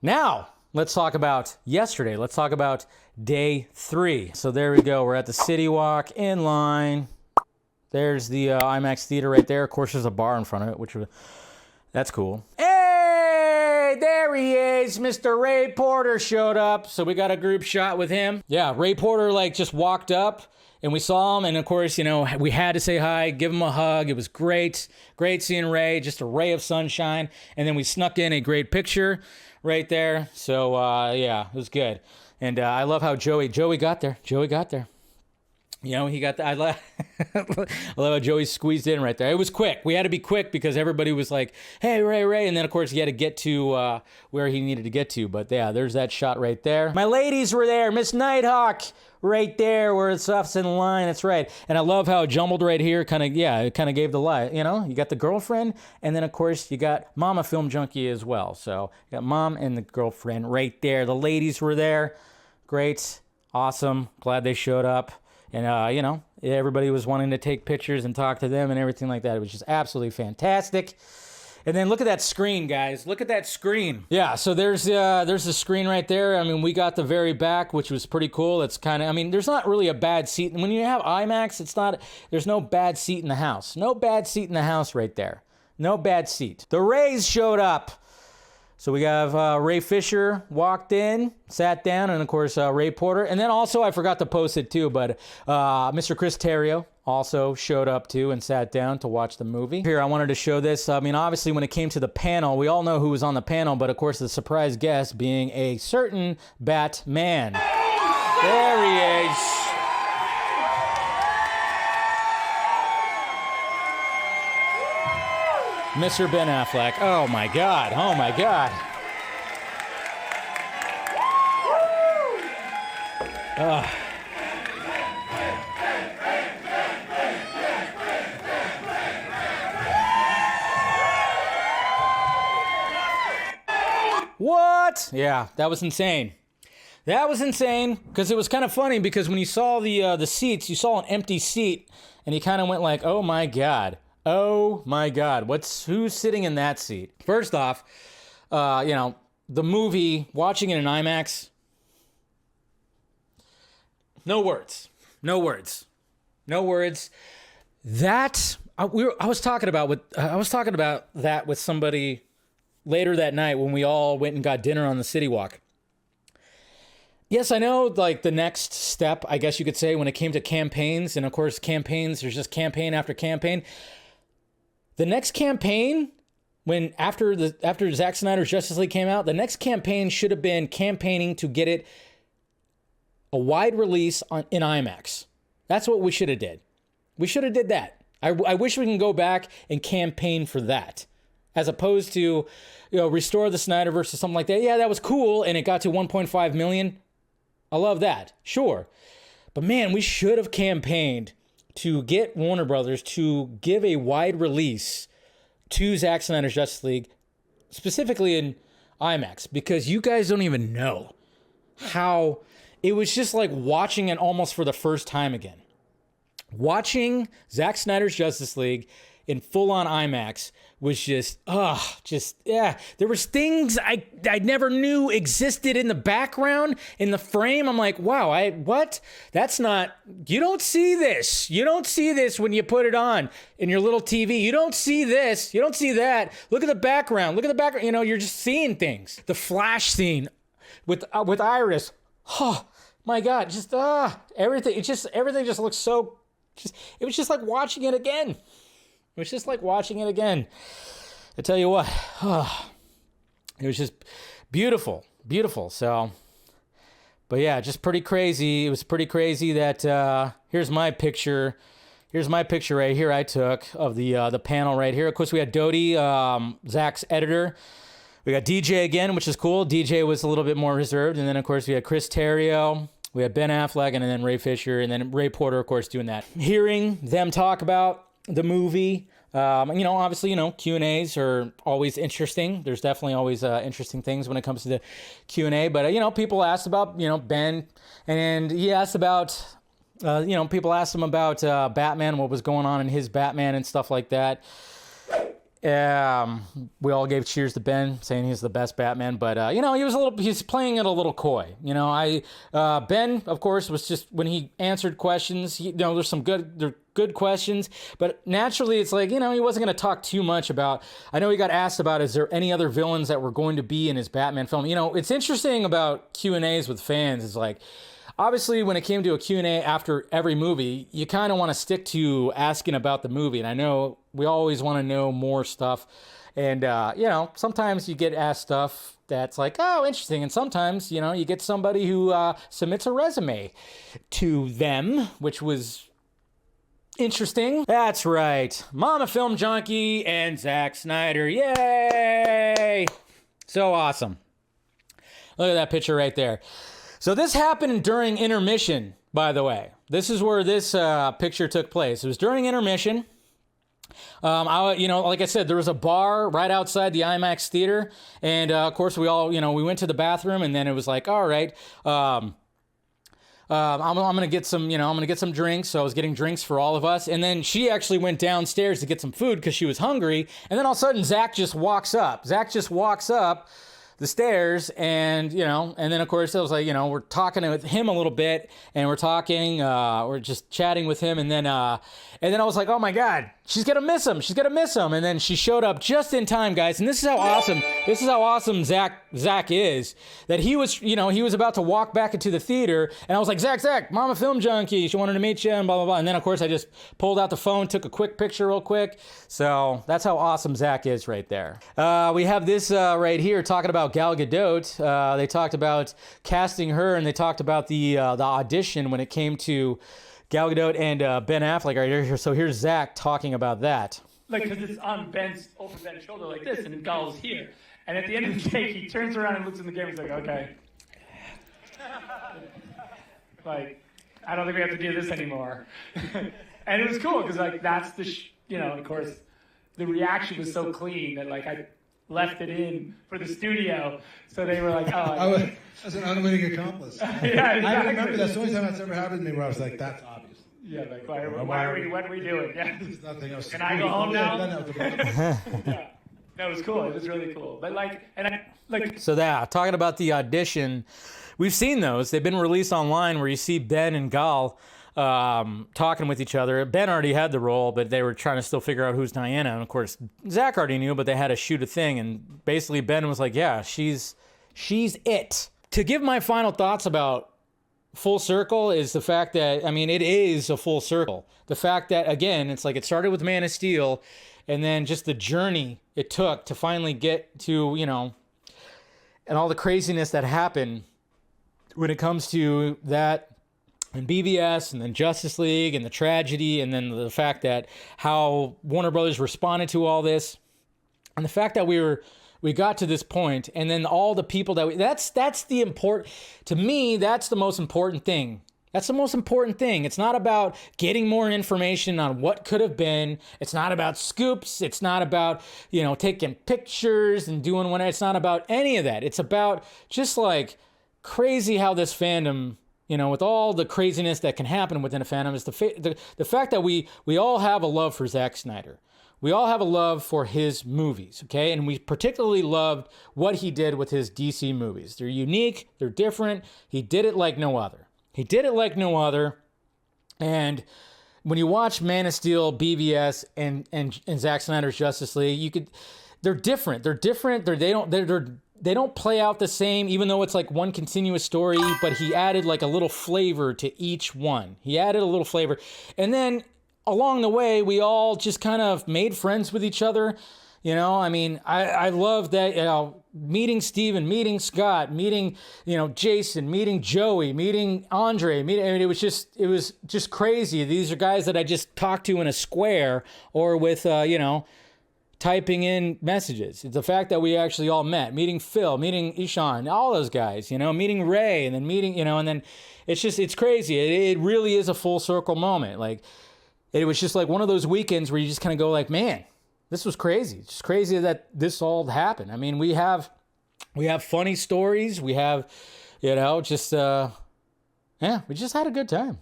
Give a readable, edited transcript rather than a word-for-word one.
Now, let's talk about yesterday. Let's talk about day 3. So there we go. We're at the City Walk in line. There's the IMAX theater right there. Of course, there's a bar in front of it, that's cool. Hey, there he is. Mr. Ray Porter showed up. So we got a group shot with him. Yeah, Ray Porter just walked up and we saw him. And of course, we had to say hi, give him a hug. It was great. Great seeing Ray, just a ray of sunshine. And then we snuck in a great picture right there. So yeah, it was good. And I love how Joey got there. He got the, I love how Joey squeezed in right there. It was quick. We had to be quick because everybody was like, hey, Ray. And then, of course, he had to get to where he needed to get to. But, yeah, there's that shot right there. My ladies were there. Miss Nighthawk right there where it's off in the line. That's right. And I love how it jumbled right here. It kind of gave the lie. You got the girlfriend. And then, of course, you got Mama Film Junkie as well. So, you got Mom and the girlfriend right there. The ladies were there. Great. Awesome. Glad they showed up. And, everybody was wanting to take pictures and talk to them and everything like that. It was just absolutely fantastic. And then look at that screen, guys. Look at that screen. Yeah, so there's the screen right there. I mean, we got the very back, which was pretty cool. It's kind of, there's not really a bad seat. When you have IMAX, there's no bad seat in the house. No bad seat in the house right there. No bad seat. The Rays showed up. So we have Ray Fisher walked in, sat down, and of course Ray Porter. And then also, I forgot to post it too, but Mr. Chris Terrio also showed up too and sat down to watch the movie. Here, I wanted to show this. Obviously when it came to the panel, we all know who was on the panel, but of course the surprise guest being a certain Batman. There he is. Mr. Ben Affleck. Oh my God. Oh my God. What? Yeah, that was insane. That was insane because it was kind of funny because when you saw the seats, you saw an empty seat and you kind of went like, oh my God. Oh my God, who's sitting in that seat? First off, the movie, watching it in IMAX, no words. That I was talking about that with somebody later that night when we all went and got dinner on the City Walk. Yes, I know, the next step, I guess you could say, when it came to campaigns, and of course campaigns, there's just campaign after campaign. The next campaign, after Zack Snyder's Justice League came out, the next campaign should have been campaigning to get it a wide release in IMAX. That's what we should have did. We should have did that. I wish we can go back and campaign for that, as opposed to, restore the Snyderverse or something like that. Yeah, that was cool, and it got to 1.5 million. I love that, sure, but man, we should have campaigned to get Warner Brothers to give a wide release to Zack Snyder's Justice League, specifically in IMAX, because you guys don't even know how it was just like watching it almost for the first time again. Watching Zack Snyder's Justice League in full-on IMAX was there was things I never knew existed in the background, in the frame. I'm like, wow, what? That's not, you don't see this. You don't see this when you put it on in your little TV. You don't see this. You don't see that. Look at the background. You're just seeing things. The Flash scene with Iris. Oh, my God. Everything. Everything just looks so, it was just like watching it again. It was just like watching it again. I tell you what, it was just beautiful. So, but yeah, just pretty crazy. It was pretty crazy that, here's my picture right here I took of the panel right here. Of course, we had Dodie, Zach's editor. We got DJ again, which is cool. DJ was a little bit more reserved. And then, of course, we had Chris Terrio. We had Ben Affleck and then Ray Fisher and then Ray Porter, of course, doing that. Hearing them talk about the movie, obviously, Q&As are always interesting. There's definitely always interesting things when it comes to the Q&A. But, people asked about, Ben, and he asked about, people asked him about Batman, what was going on in his Batman and stuff like that. We all gave cheers to Ben, saying he's the best Batman, but you know, he's playing it a little coy. You know, Ben, of course, was just, when he answered questions, you know, there's good questions, but naturally it's like, you know, he wasn't going to talk too much about, I know he got asked about, is there any other villains that were going to be in his Batman film? You know, it's interesting about Q&As with fans is like, obviously, when it came to a Q&A after every movie, you kind of want to stick to asking about the movie. And I know we always want to know more stuff. And, you know, sometimes you get asked stuff that's like, oh, interesting. And sometimes, you know, you get somebody who submits a resume to them, which was interesting. That's right. Mama Film Junkie and Zack Snyder. Yay! So awesome. Look at that picture right there. So this happened during intermission, by the way. This is where this picture took place. It was during intermission. You know, like I said, there was a bar right outside the IMAX theater. And, of course, we all, you know, we went to the bathroom, and then it was like, all right, I'm going to get some, you know, I'm going to get some drinks. So I was getting drinks for all of us. And then she actually went downstairs to get some food because she was hungry. And then all of a sudden, Zach just walks up. The stairs, and you know, and then of course I was like, you know, we're talking with him a little bit, and we're just chatting with him, and then I was like, oh my God, she's gonna miss him, and then she showed up just in time, guys, and this is how awesome Zach is, that he was about to walk back into the theater, and I was like, Zach, Mama Film Junkie, she wanted to meet you, and blah blah blah, and then of course I just pulled out the phone, took a quick picture real quick, so that's how awesome Zach is right there. We have this right here talking about Gal Gadot. They talked about casting her, and they talked about the audition when it came to Gal Gadot and Ben Affleck right here. So here's Zach talking about that. Like, because it's on over Ben's shoulder like this, and Gal's here. And at the end of the day, he turns around and looks in the camera. He's like, okay. Like, I don't think we have to do this anymore. And it was cool, because, like, that's you know, of course, the reaction was so clean that, like, I left it in for the studio, so they were like, "Oh." As an unwitting accomplice. Yeah, exactly. I remember that's the only time that's ever happened to me where I was like, "That's obvious." Yeah, like, what are we doing? Yeah. There's nothing else. Can I go home now? Yeah. That was cool. It was really cool. But So that, talking about the audition, we've seen those. They've been released online where you see Ben and Gal talking with each other. Ben already had the role, but they were trying to still figure out who's Diana. And of course, Zach already knew, but they had to shoot a thing. And basically, Ben was like, "Yeah, she's it." To give my final thoughts about Full Circle is the fact that, I mean, it is a full circle. The fact that, again, it's like it started with Man of Steel, and then just the journey it took to finally get to, you know, and all the craziness that happened when it comes to that. And BVS, and then Justice League, and the tragedy, and then the fact that how Warner Brothers responded to all this, and the fact that we got to this point, and then all the people that that's the important, to me, that's the most important thing. That's the most important thing. It's not about getting more information on what could have been. It's not about scoops. It's not about, you know, taking pictures and doing whatever. It's not about any of that. It's about just like crazy how this fandom, you know, with all the craziness that can happen within a fandom, is the fact that we all have a love for Zack Snyder. We all have a love for his movies, okay? And we particularly loved what he did with his DC movies. They're unique. They're different. He did it like no other. And when you watch Man of Steel, BVS, and Zack Snyder's Justice League, they're different. They don't play out the same, even though it's like one continuous story, but he added like a little flavor to each one. And then along the way, we all just kind of made friends with each other. You know, I mean, I love that, you know, meeting Steven, meeting Scott, meeting, you know, Jason, meeting Joey, meeting Andre, I mean, it was just crazy. These are guys that I just talked to in a square or with, you know, typing in messages. It's the fact that we actually all met, meeting Phil, meeting Ishan, all those guys, you know, meeting Ray, and then meeting, you know, and then it's crazy. It really is a full circle moment. Like, it was just like one of those weekends where you just kind of go like, man, this was crazy. It's just crazy that this all happened. I mean, we have funny stories. We have, you know, just, we just had a good time.